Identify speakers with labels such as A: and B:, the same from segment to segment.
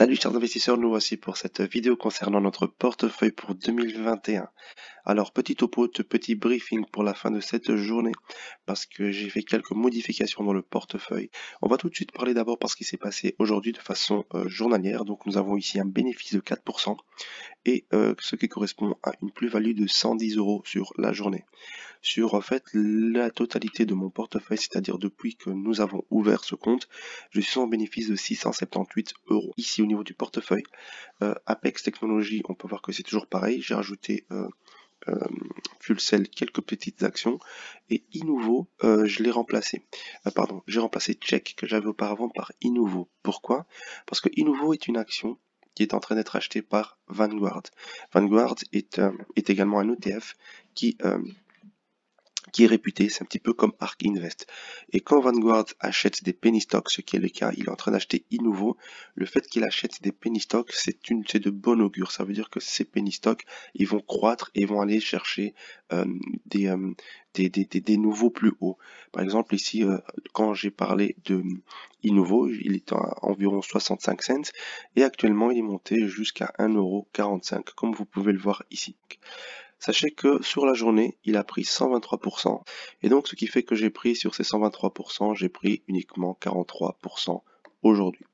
A: Salut chers investisseurs, nous voici pour cette vidéo concernant notre portefeuille pour 2021. Alors petit topo, petit briefing pour la fin de cette journée parce que j'ai fait quelques modifications dans le portefeuille. On va tout de suite parler d'abord par ce qui s'est passé aujourd'hui de façon journalière. Donc nous avons ici un bénéfice de 4% et ce qui correspond à une plus-value de 110 € sur la journée. Sur en fait la totalité de mon portefeuille, c'est-à-dire depuis que nous avons ouvert ce compte, je suis en bénéfice de 678 €. Ici au niveau du portefeuille, Apex Technologies, on peut voir que c'est toujours pareil, j'ai rajouté Fuelcell, quelques petites actions, et Inuvo, je l'ai remplacé. J'ai remplacé Check que j'avais auparavant par Inuvo. Pourquoi? Parce que Inuvo est une action qui est en train d'être achetée par Vanguard. Vanguard est également un ETF qui est réputé, c'est un petit peu comme ARK Invest. Et quand Vanguard achète des penny stocks, ce qui est le cas, il est en train d'acheter Inuvo, le fait qu'il achète des penny stocks, c'est de bon augure. Ça veut dire que ces penny stocks, ils vont croître et vont aller chercher des nouveaux plus hauts. Par exemple, ici, quand j'ai parlé de Inuvo, il est à environ 65 cents et actuellement, il est monté jusqu'à 1,45 €, comme vous pouvez le voir ici. Sachez que sur la journée, il a pris 123%. Et donc, ce qui fait que j'ai pris sur ces 123%, j'ai pris uniquement 43% aujourd'hui.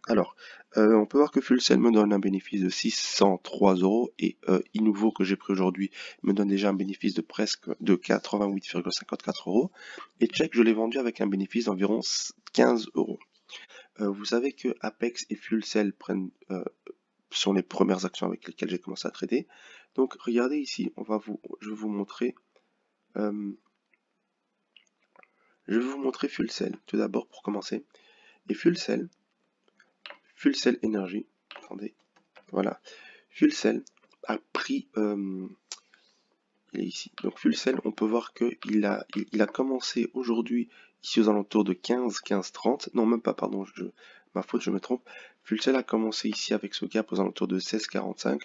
A: Alors, on peut voir que Fuelcell me donne un bénéfice de 603 € et Inuvo que j'ai pris aujourd'hui me donne déjà un bénéfice de presque de 88,54 €. Et Check, je l'ai vendu avec un bénéfice d'environ 15 €. Vous savez que Apex et Fuelcell sont les premières actions avec lesquelles j'ai commencé à trader. Donc regardez ici, je vais vous montrer Fuelcell tout d'abord pour commencer. Et Fuelcell Energy, attendez, voilà, Fuelcell a pris, il est ici. Donc Fuelcell, on peut voir que il a commencé aujourd'hui ici aux alentours de 15-15-30. Non, même pas, pardon, ma faute, je me trompe. Fuelcell a commencé ici avec ce gap aux alentours de 16,45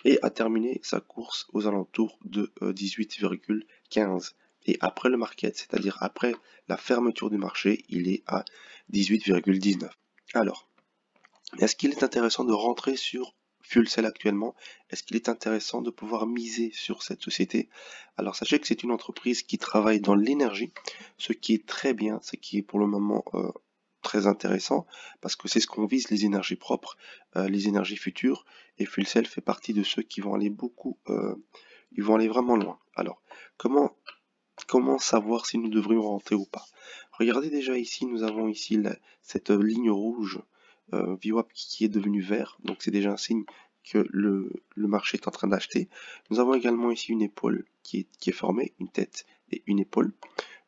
A: et a terminé sa course aux alentours de 18,15. Et après le market, c'est-à-dire après la fermeture du marché, il est à 18,19. Alors, est-ce qu'il est intéressant de rentrer sur Fuelcell actuellement? Est-ce qu'il est intéressant de pouvoir miser sur cette société? Alors sachez que c'est une entreprise qui travaille dans l'énergie, ce qui est très bien, ce qui est pour le moment très intéressant, parce que c'est ce qu'on vise, les énergies propres, les énergies futures, et Fuelcell fait partie de ceux qui vont aller ils vont aller vraiment loin. Alors, comment savoir si nous devrions rentrer ou pas? Regardez déjà ici, nous avons ici cette ligne rouge VWAP qui est devenu vert, donc c'est déjà un signe que le marché est en train d'acheter. Nous avons également ici une épaule qui est formée, une tête et une épaule,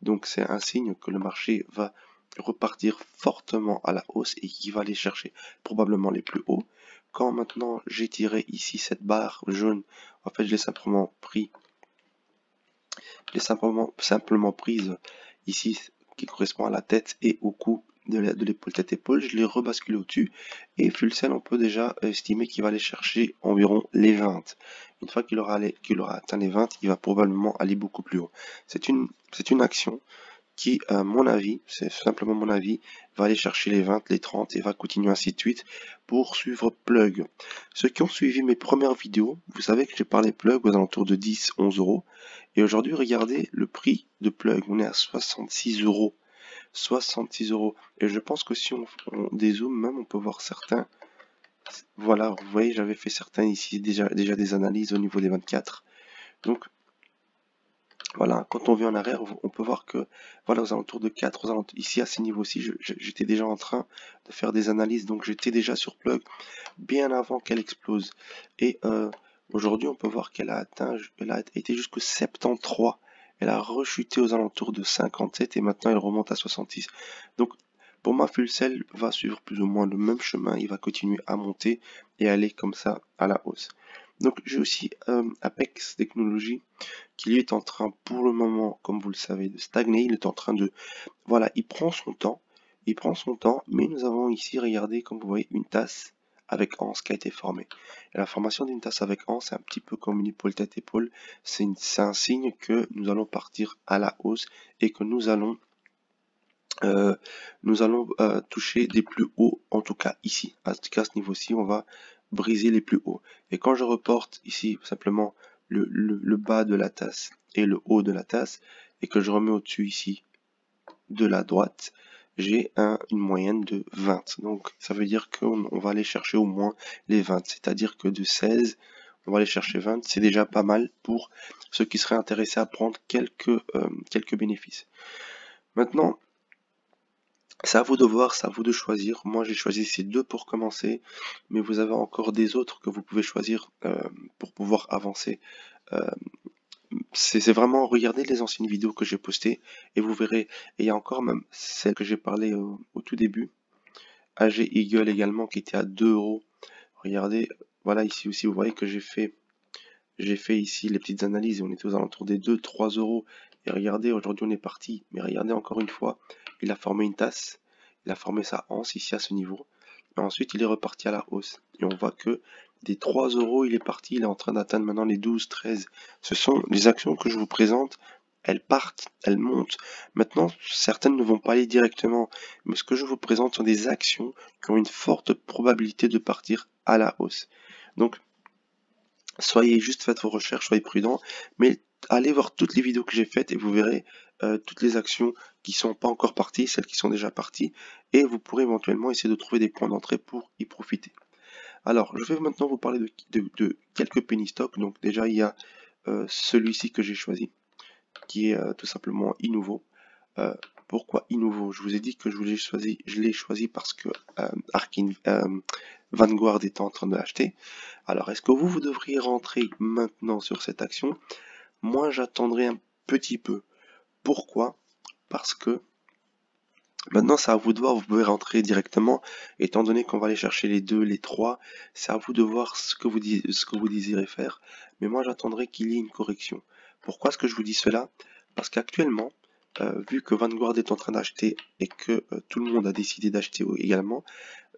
A: donc c'est un signe que le marché va repartir fortement à la hausse et qui va aller chercher probablement les plus hauts. Quand maintenant j'ai tiré ici cette barre jaune, en fait je l'ai simplement prise ici qui correspond à la tête et au cou de l'épaule tête-épaule, je l'ai rebasculé au-dessus et Fuelcell on peut déjà estimer qu'il va aller chercher environ les 20. Une fois qu'il aura atteint les 20, il va probablement aller beaucoup plus haut. C'est une action qui, à mon avis, c'est simplement mon avis, va aller chercher les 20, les 30 et va continuer ainsi de suite pour suivre Plug. Ceux qui ont suivi mes premières vidéos, vous savez que j'ai parlé Plug aux alentours de 10-11 €. Et aujourd'hui, regardez le prix de Plug, on est à 66 €. 66 €. Et je pense que si on dézoome même, on peut voir certains. Voilà, vous voyez, j'avais fait certains ici, déjà des analyses au niveau des 24. Donc, voilà, quand on vient en arrière, on peut voir que, voilà, aux alentours de 4, ici à ces niveaux-ci, j'étais déjà en train de faire des analyses, donc j'étais déjà sur Plug bien avant qu'elle explose. Et aujourd'hui, on peut voir qu'elle a été jusqu'au 73. Elle a rechuté aux alentours de 57 et maintenant elle remonte à 66. Donc, pour moi, Fuelcell va suivre plus ou moins le même chemin. Il va continuer à monter et aller comme ça à la hausse. Donc, j'ai aussi Apex Technologies qui lui est en train, pour le moment, comme vous le savez, de stagner. Il est en train de... Voilà, il prend son temps. Mais nous avons ici, regardez, comme vous voyez, une tasse avec anse qui a été formée. Et la formation d'une tasse avec anse, c'est un petit peu comme une épaule tête-épaule. C'est un signe que nous allons partir à la hausse et que nous allons nous allons toucher des plus hauts, en tout cas ici, en tout cas à ce niveau-ci, on va briser les plus hauts. Et quand je reporte ici simplement le bas de la tasse et le haut de la tasse, et que je remets au-dessus ici de la droite, j'ai une moyenne de 20. Donc ça veut dire qu'on va aller chercher au moins les 20, c'est-à-dire que de 16, on va aller chercher 20, c'est déjà pas mal pour ceux qui seraient intéressés à prendre quelques bénéfices. Maintenant, c'est à vous de voir, c'est à vous de choisir. Moi, j'ai choisi ces deux pour commencer, mais vous avez encore des autres que vous pouvez choisir pour pouvoir avancer. Euh, c'est vraiment regarder les anciennes vidéos que j'ai postées et vous verrez. Et il y a encore même celle que j'ai parlé au tout début, AG Eagle également, qui était à 2 euros. Regardez, voilà ici aussi, vous voyez que j'ai fait ici les petites analyses et on était aux alentours des 2-3 euros. Et regardez, aujourd'hui on est parti, mais regardez encore une fois, il a formé une tasse, il a formé sa anse ici à ce niveau, et ensuite il est reparti à la hausse. Et on voit que des 3 euros, il est parti, il est en train d'atteindre maintenant les 12-13. Ce sont les actions que je vous présente, elles partent, elles montent. Maintenant, certaines ne vont pas aller directement, mais ce que je vous présente sont des actions qui ont une forte probabilité de partir à la hausse. Donc, soyez juste, faites vos recherches, soyez prudents, mais allez voir toutes les vidéos que j'ai faites et vous verrez toutes les actions qui sont pas encore parties, celles qui sont déjà parties, et vous pourrez éventuellement essayer de trouver des points d'entrée pour y profiter. Alors, je vais maintenant vous parler de quelques penny stocks. Donc déjà, il y a celui-ci que j'ai choisi, qui est tout simplement Innouveau. Pourquoi Innouveau? Je vous ai dit que je l'ai choisi parce que Vanguard est en train de l'acheter. Alors, est-ce que vous devriez rentrer maintenant sur cette action? Moi, j'attendrai un petit peu. Pourquoi? Parce que maintenant, c'est à vous de voir, vous pouvez rentrer directement, étant donné qu'on va aller chercher les 2, les 3, c'est à vous de voir ce que vous désirez faire. Mais moi, j'attendrai qu'il y ait une correction. Pourquoi est-ce que je vous dis cela? Parce qu'actuellement, vu que Vanguard est en train d'acheter et que tout le monde a décidé d'acheter également,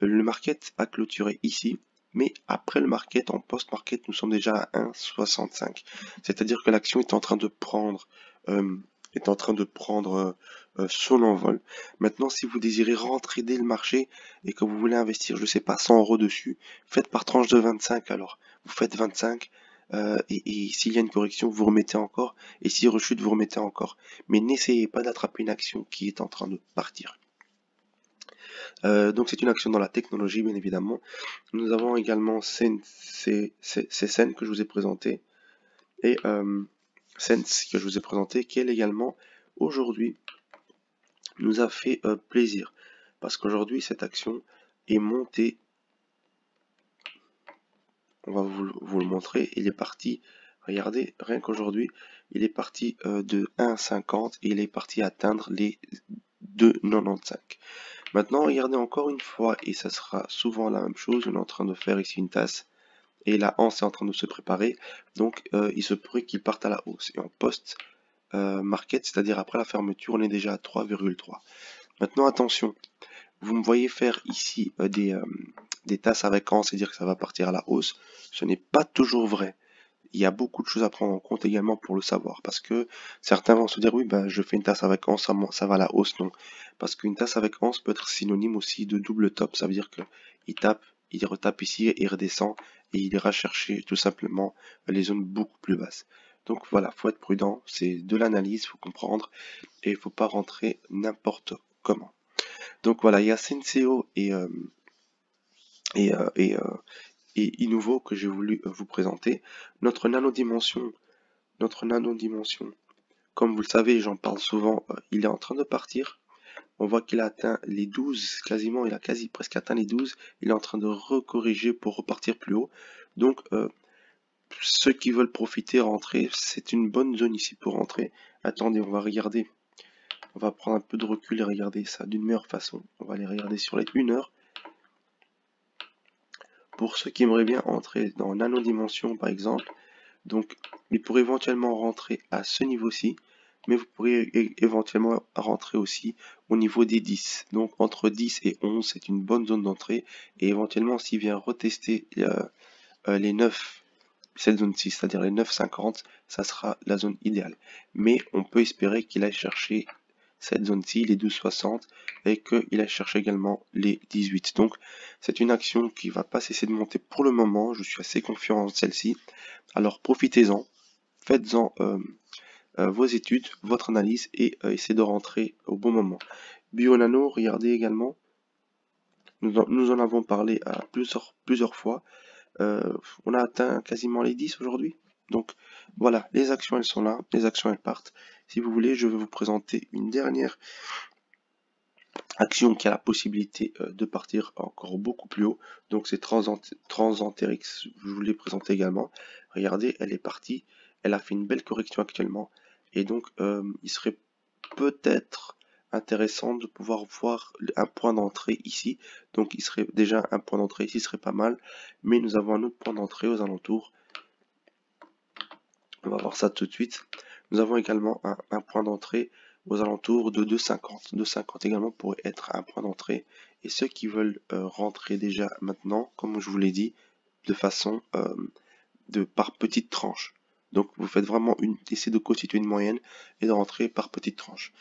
A: le market a clôturé ici, mais après le market, en post-market, nous sommes déjà à 1,65. C'est-à-dire que l'action est en train de prendre, son envol. Maintenant, si vous désirez rentrer dès le marché et que vous voulez investir, je sais pas, 100 euros dessus, faites par tranche de 25 alors. Vous faites 25 et s'il y a une correction, vous remettez encore et s'il rechute, vous remettez encore. Mais n'essayez pas d'attraper une action qui est en train de partir. Donc c'est une action dans la technologie, bien évidemment. Nous avons également ces scènes que je vous ai présentées et Sense que je vous ai présenté, qui elle également aujourd'hui nous a fait plaisir parce qu'aujourd'hui cette action est montée. On va vous le montrer. Il est parti. Regardez, rien qu'aujourd'hui, il est parti de 1,50 et il est parti atteindre les 2,95. Maintenant, regardez encore une fois, et ça sera souvent la même chose, on est en train de faire ici une tasse, et la hanse est en train de se préparer, donc il se pourrait qu'il parte à la hausse. Et en post-market, c'est-à-dire après la fermeture, on est déjà à 3,3. Maintenant, attention, vous me voyez faire ici des tasses avec hanse, c'est-à-dire que ça va partir à la hausse. Ce n'est pas toujours vrai. Il y a beaucoup de choses à prendre en compte également pour le savoir, parce que certains vont se dire oui ben je fais une tasse avec anse, ça va à la hausse, non, parce qu'une tasse avec anse peut être synonyme aussi de double top, ça veut dire que il retape ici et il redescend et il ira chercher tout simplement les zones beaucoup plus basses. Donc voilà, faut être prudent, c'est de l'analyse, faut comprendre et il faut pas rentrer n'importe comment. Donc voilà, il y a Senseo et, euh, et, euh, et Innouveau que j'ai voulu vous présenter. Notre nanodimension, comme vous le savez, j'en parle souvent, il est en train de partir. On voit qu'il a atteint les 12, quasiment, il a presque atteint les 12. Il est en train de recorriger pour repartir plus haut. Donc, ceux qui veulent profiter, rentrer, c'est une bonne zone ici pour rentrer. Attendez, on va regarder. On va prendre un peu de recul et regarder ça d'une meilleure façon. On va aller regarder sur les 1 heure. Pour ceux qui aimeraient bien entrer dans nanodimension, par exemple, donc ils pourraient éventuellement rentrer à ce niveau-ci, mais vous pourriez éventuellement rentrer aussi au niveau des 10. Donc entre 10 et 11, c'est une bonne zone d'entrée. Et éventuellement, s'il vient retester les 9, cette zone-ci, c'est-à-dire les 9,50, ça sera la zone idéale. Mais on peut espérer qu'il aille chercher cette zone-ci, les 12,60, et qu'il a cherché également les 18. Donc c'est une action qui va pas cesser de monter pour le moment, je suis assez confiant en celle-ci. Alors profitez-en, faites-en vos études, votre analyse et essayez de rentrer au bon moment. Bionano, regardez également, nous en avons parlé à plusieurs fois. On a atteint quasiment les 10 aujourd'hui. Donc voilà, les actions elles sont là, les actions elles partent. Si vous voulez, je vais vous présenter une dernière action qui a la possibilité de partir encore beaucoup plus haut. Donc c'est Transenterix, je vous l'ai présenté également. Regardez, elle est partie, elle a fait une belle correction actuellement. Et donc il serait peut-être intéressant de pouvoir voir un point d'entrée ici. Donc il serait déjà un point d'entrée ici, serait pas mal. Mais nous avons un autre point d'entrée aux alentours. On va voir ça tout de suite. Nous avons également un point d'entrée aux alentours de 2,50. 2,50 également pourrait être un point d'entrée. Et ceux qui veulent rentrer déjà maintenant, comme je vous l'ai dit, de façon par petites tranches. Donc vous faites vraiment essayez de constituer une moyenne et de rentrer par petites tranches.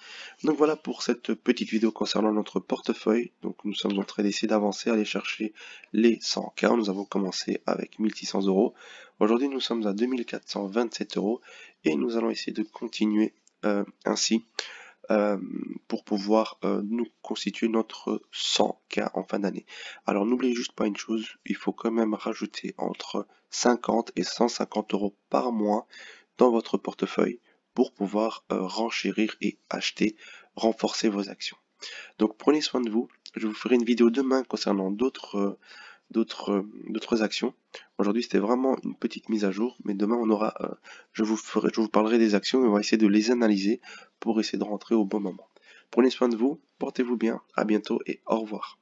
A: Donc voilà pour cette petite vidéo concernant notre portefeuille. Donc nous sommes en train d'essayer d'avancer, aller chercher les 100K. Nous avons commencé avec 1600 euros. Aujourd'hui nous sommes à 2427 euros et nous allons essayer de continuer ainsi pour pouvoir nous constituer notre 100K en fin d'année. Alors n'oubliez juste pas une chose, il faut quand même rajouter entre 50 et 150 euros par mois dans votre portefeuille pour pouvoir renchérir et acheter, renforcer vos actions. Donc prenez soin de vous, je vous ferai une vidéo demain concernant d'autres actions. Aujourd'hui c'était vraiment une petite mise à jour, mais demain on aura, je vous parlerai des actions et on va essayer de les analyser pour essayer de rentrer au bon moment. Prenez soin de vous, portez-vous bien, à bientôt et au revoir.